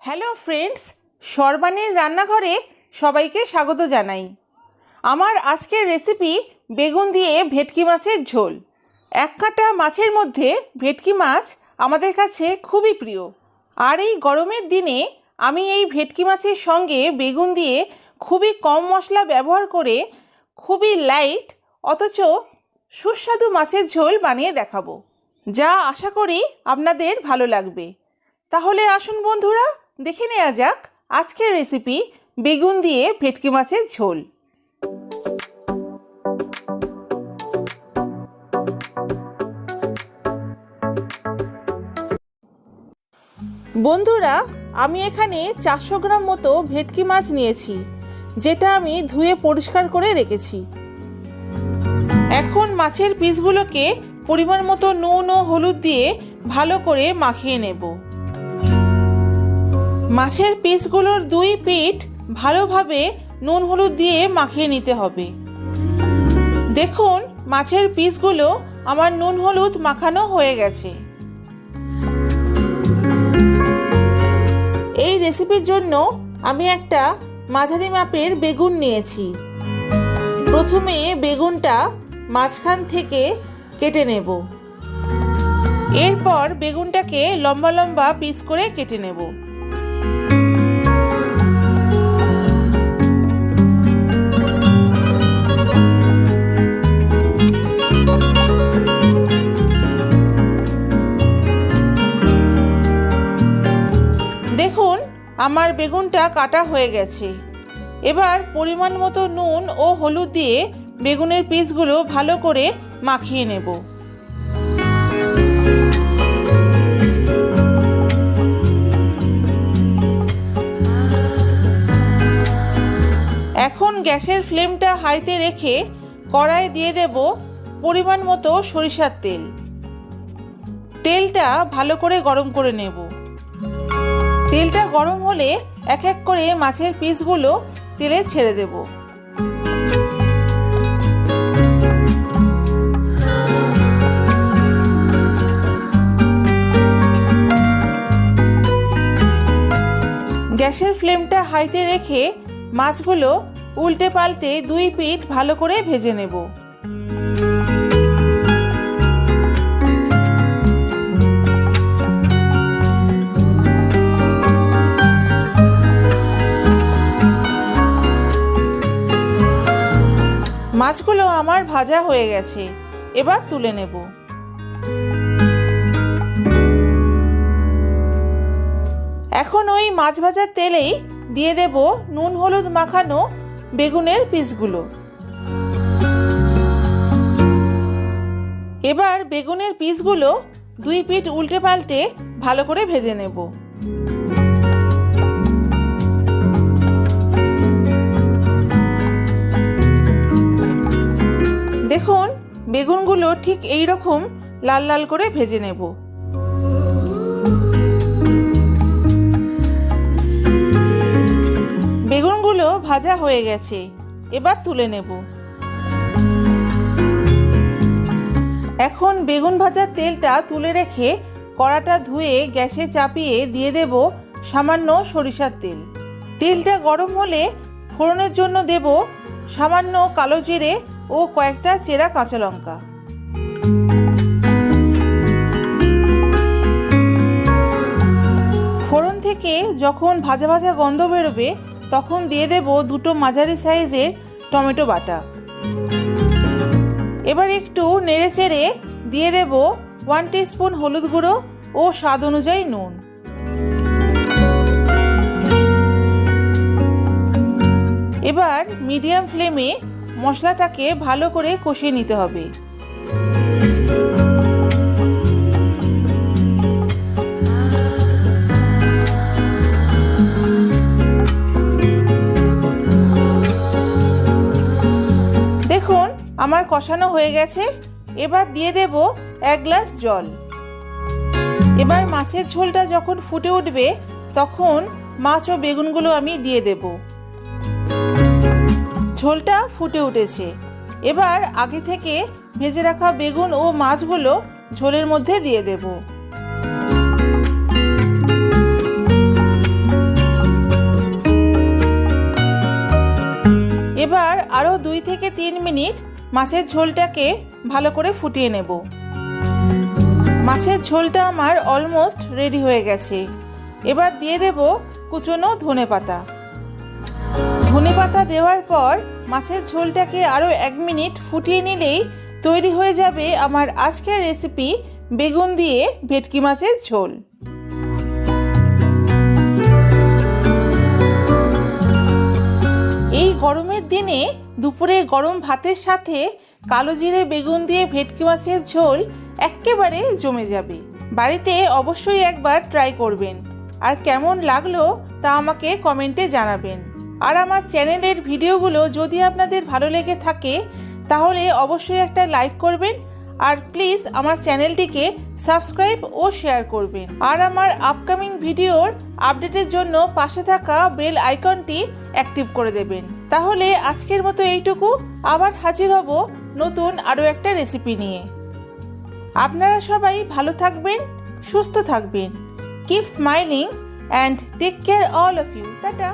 Hello friends, সর্বাণীর রান্নাঘরে সবাইকে স্বাগত জানাই। আমার আজকের রেসিপি বেগুন দিয়ে ভেটকি মাছের ঝোল। এক কাঁটা মাছের মধ্যে ভেটকি মাছ আমাদের কাছে খুবই প্রিয়। আর এই গরমের দিনে আমি এই ভেটকি মাছের সঙ্গে বেগুন দিয়ে খুবই কম মশলা ব্যবহার করে খুবই লাইট অথচ সুস্বাদু মাছের ঝোল বানিয়ে দেখাবো, যা আশা করি আপনাদের ভালো লাগবে। তাহলে আসুন বন্ধুরা, দেখে নেওয়া যাক আজকের রেসিপি বেগুন দিয়ে ভেটকি মাছের ঝোল। বন্ধুরা, আমি এখানে 400 গ্রাম মতো ভেটকি মাছ নিয়েছি, যেটা আমি ধুয়ে পরিষ্কার করে রেখেছি। এখন মাছের পিসগুলোকে পরিমাণ মতো নুন ও হলুদ দিয়ে ভালো করে মাখিয়ে নেব। মাছের পিসগুলোর দুই পিঠ ভালোভাবে নুন হলুদ দিয়ে মাখিয়ে নিতে হবে। দেখুন, মাছের পিসগুলো আমার নুন হলুদ মাখানো হয়ে গেছে। এই রেসিপির জন্য আমি একটা মাঝারি মাপের বেগুন নিয়েছি। প্রথমে বেগুনটা মাঝখান থেকে কেটে নেব। এরপর বেগুনটাকে লম্বা লম্বা পিস করে কেটে নেব। দেখুন, আমার বেগুনটা কাটা হয়ে গেছে। এবার পরিমাণ মতো নুন ও হলুদ দিয়ে বেগুনের পিসগুলো ভালো করে মাখিয়ে নেব। এখন গ্যাসের ফ্লেমটা হাইতে রেখে কড়াইয়ে দিয়ে দেব পরিমাণ মতো সরিষার তেল। তেলটা ভালো করে গরম করে নেব। তেলটা গরম হলে এক এক করে মাছের পিসগুলো তেলে ছেড়ে দেব। গ্যাসের ফ্লেমটা হাইতে রেখে মাছগুলো উল্টে পাল্টে দুই পিঠ ভালো করে ভেজে নেব। মাছগুলো আমার ভাজা হয়ে গেছে, এবার তুলে নেব। এখন ওই মাছ ভাজার তেলেই দিয়ে দেব নুন হলুদ মাখানো বেগুনের পিসগুলো। এবার বেগুনের পিসগুলো দুই পিঠ উল্টে পাল্টে ভালো করে ভেজে নেব। দেখুন, বেগুনগুলো ঠিক এই রকম লাল লাল করে ভেজে নেব। বেগুনগুলো ভাজা হয়ে গেছে, এবার তুলে নেব। এখন বেগুন ভাজার তেলটা তুলে রেখে কড়াটা ধুয়ে গ্যাসে চাপিয়ে দিয়ে দেব সামান্য সরিষার তেল। তেলটা গরম হলে ফোড়নের জন্য দেব সামান্য কালো জিরে ও কয়েকটা চেরা কাঁচা লঙ্কা। ফোড়ন থেকে যখন ভাজা ভাজা গন্ধ বেরোবে তখন দিয়ে দেব দুটো মাঝারি সাইজের টমেটো বাটা। এবার একটু নেড়ে চেড়ে দিয়ে দেব 1 টিস্পুন হলুদ গুঁড়ো ও স্বাদ অনুযায়ী নুন। এবার মিডিয়াম ফ্লেমে মশলাটাকে ভালো করে কষিয়ে নিতে হবে। দেখুন, আমার কষানো হয়ে গেছে। এবার দিয়ে দেব 1 গ্লাস জল। এবার মাছের ঝোলটা যখন ফুটে উঠবে তখন মাছ ও বেগুনগুলো আমি দিয়ে দেব। ঝোলটা ফুটে উঠেছে। এবার আগে থেকে ভেজে রাখা বেগুন ও মাছগুলো ঝোলের মধ্যে দিয়ে দেব। 3 মিনিট মাছের ঝোলটাকে ভালো করে ফুটিয়ে নেব। মাছের ঝোলটা আমার অলমোস্ট রেডি হয়ে গেছে। এবার দিয়ে দেব কুচনো ধনেপাতা। ধনেপাতা দেওয়ার পর মাছের ঝোলটাকে আরও 1 মিনিট ফুটিয়ে নিলেই তৈরি হয়ে যাবে আমার আজকের রেসিপি বেগুন দিয়ে ভেটকি মাছের ঝোল। এই গরমের দিনে দুপুরে গরম ভাতের সাথে কালো জিরে বেগুন দিয়ে ভেটকি মাছের ঝোল একেবারে জমে যাবে। বাড়িতে অবশ্যই একবার ট্রাই করবেন, আর কেমন লাগলো তা আমাকে কমেন্টে জানাবেন। আর আমার চ্যানেলের ভিডিওগুলো যদি আপনাদের ভালো লেগে থাকে তাহলে অবশ্যই একটা লাইক করবেন, আর প্লিজ আমার চ্যানেলটিকে সাবস্ক্রাইব ও শেয়ার করবেন। আর আমার আপকামিং ভিডিওর আপডেটের জন্য পাশে থাকা বেল আইকনটি অ্যাক্টিভ করে দেবেন। তাহলে আজকের মতো এইটুকু, আবার হাজির হব নতুন আরও একটা রেসিপি নিয়ে। আপনারা সবাই ভালো থাকবেন, সুস্থ থাকবেন। Keep smiling and take care all of you. Tata.